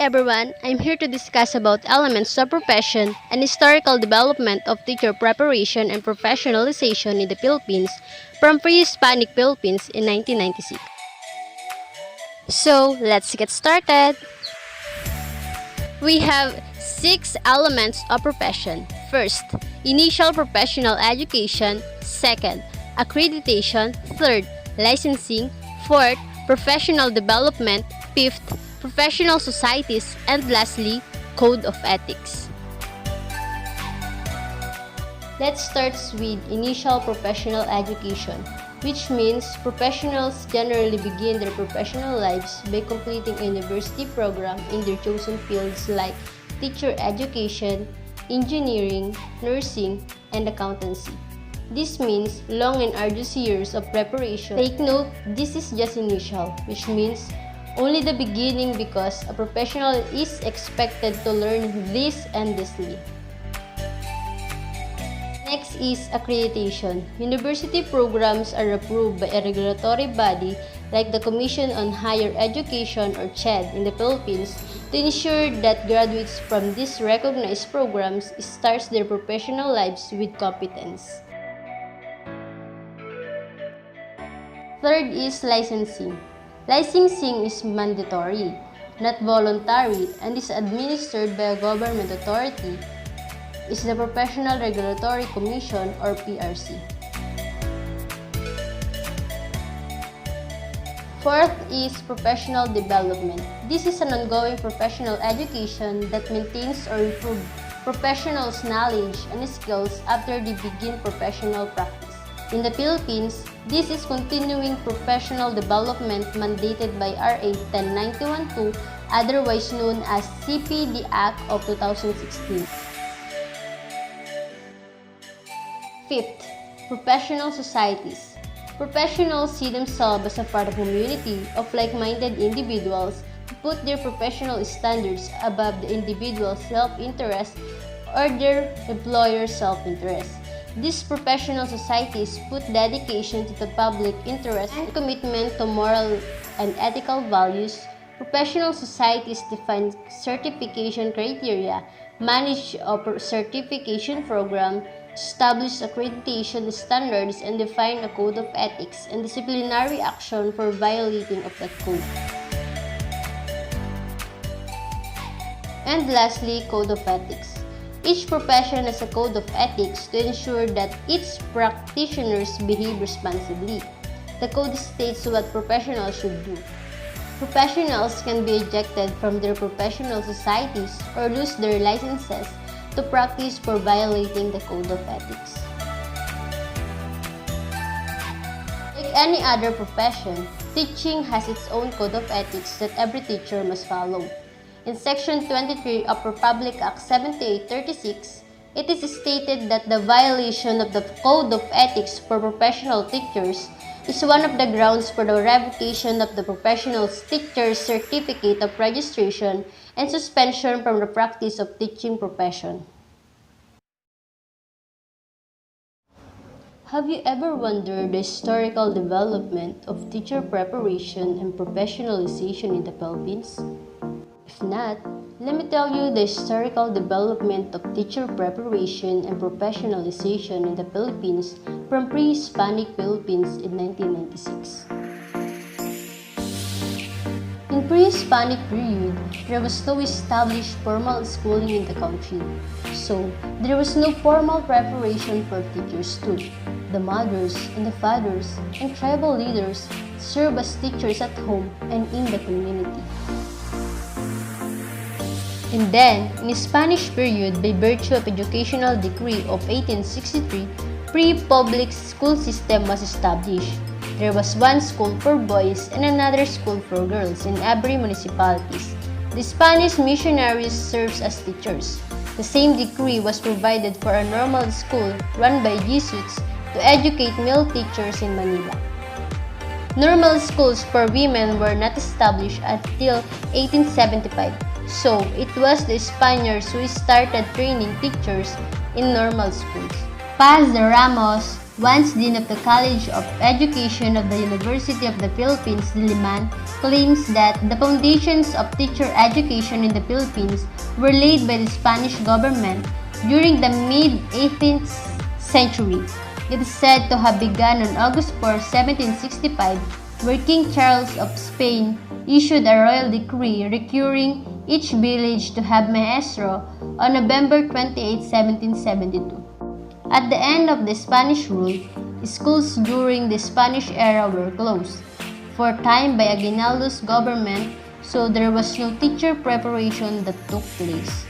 everyone, I'm here to discuss about elements of profession and historical development of teacher preparation and professionalization in the Philippines from pre-Hispanic Philippines in 1996. So, let's get started. We have 6 elements of profession. First, initial professional education. Second, accreditation. Third, licensing. Fourth, professional development. Fifth, professional societies. And lastly, code of ethics. Let's start with initial professional education, which means professionals generally begin their professional lives by completing a university program in their chosen fields like teacher education, engineering, nursing, and accountancy. This means long and arduous years of preparation. Take note, this is just initial, which means only the beginning because a professional is expected to learn this endlessly. Next is accreditation. University programs are approved by a regulatory body like the Commission on Higher Education or CHED in the Philippines to ensure that graduates from these recognized programs start their professional lives with competence. Third is licensing. Licensing is mandatory, not voluntary, and is administered by a government authority. Is the Professional Regulatory Commission or PRC. Fourth is professional development. This is an ongoing professional education that maintains or improves professionals' knowledge and skills after they begin professional practice. In the Philippines, this is continuing professional development mandated by RA 10912, otherwise known as CPD Act of 2016. Fifth, professional societies. Professionals see themselves as a part of a community of like-minded individuals who put their professional standards above the individual's self-interest or their employer's self-interest. These professional societies put dedication to the public interest and commitment to moral and ethical values. Professional societies define certification criteria, manage a certification program, establish accreditation standards, and define a code of ethics and disciplinary action for violating of that code. And lastly, code of ethics. Each profession has a code of ethics to ensure that its practitioners behave responsibly. The code states what professionals should do. Professionals can be ejected from their professional societies or lose their licenses to practice for violating the code of ethics. Like any other profession, teaching has its own code of ethics that every teacher must follow. In Section 23 of Republic Act 7836, it is stated that the violation of the Code of Ethics for professional teachers is one of the grounds for the revocation of the professional teacher's certificate of registration and suspension from the practice of teaching profession. Have you ever wondered the historical development of teacher preparation and professionalization in the Philippines? If not, let me tell you the historical development of teacher preparation and professionalization in the Philippines from pre-Hispanic Philippines in 1996. In pre-Hispanic period, there was no established formal schooling in the country, so there was no formal preparation for teachers too. The mothers and the fathers and tribal leaders serve as teachers at home and in the community. And then, in Spanish period, by virtue of Educational Decree of 1863, pre-public school system was established. There was one school for boys and another school for girls in every municipalities. The Spanish missionaries served as teachers. The same decree was provided for a normal school run by Jesuits to educate male teachers in Manila. Normal schools for women were not established until 1875. So, it was the Spaniards who started training teachers in normal schools. Paz de Ramos, once Dean of the College of Education of the University of the Philippines, Diliman, claims that the foundations of teacher education in the Philippines were laid by the Spanish government during the mid-18th century. It is said to have begun on August 4, 1765, where King Charles of Spain issued a royal decree requiring each village to have maestro on November 28, 1772. At the end of the Spanish rule, schools during the Spanish era were closed for time by Aguinaldo's government, so there was no teacher preparation that took place.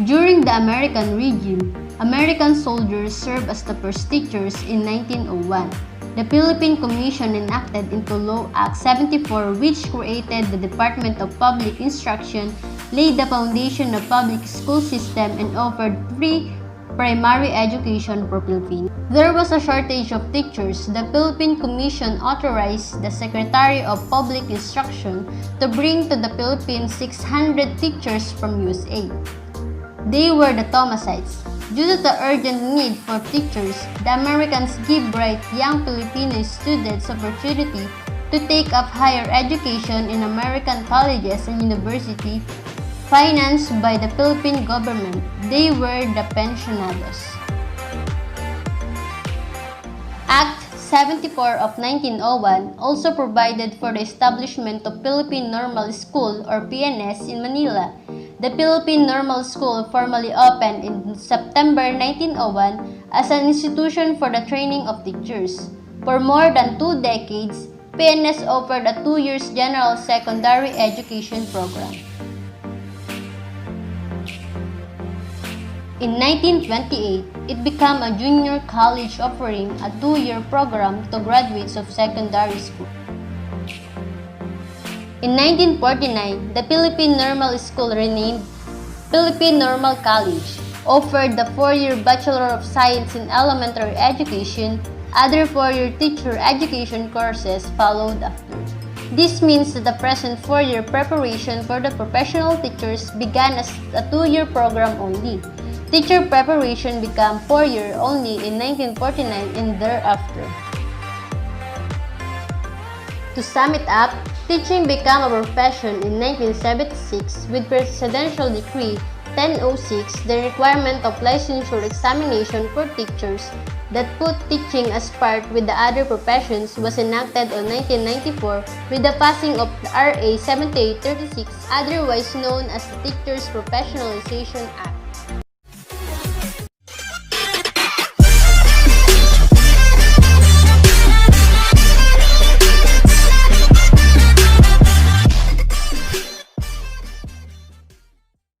During the American regime, American soldiers served as the first teachers in 1901. The Philippine Commission enacted into law Act 74, which created the Department of Public Instruction, laid the foundation of public school system, and offered free primary education for Philippines. There was a shortage of teachers. The Philippine Commission authorized the Secretary of Public Instruction to bring to the Philippines 600 teachers from USA. They were the Thomasites. Due to the urgent need for teachers, the Americans gave bright young Filipino students opportunity to take up higher education in American colleges and universities financed by the Philippine government. They were the pensionados. Act 74 of 1901 also provided for the establishment of Philippine Normal School or PNS in Manila. The Philippine Normal School formally opened in September 1901 as an institution for the training of teachers. For more than 2 decades, PNS offered a 2-year general secondary education program. In 1928, it became a junior college offering a 2-year program to graduates of secondary school. In 1949, the Philippine Normal School, renamed Philippine Normal College, offered the 4-year Bachelor of Science in Elementary Education. Other 4-year teacher education courses followed after. This means that the present 4-year preparation for the professional teachers began as a 2-year program only. Teacher preparation became 4-year only in 1949 and thereafter. To sum it up, teaching became a profession in 1976 with Presidential Decree 1006, the requirement of licensure examination for teachers that put teaching as part with the other professions was enacted on 1994 with the passing of RA 7836, otherwise known as the Teachers Professionalization Act.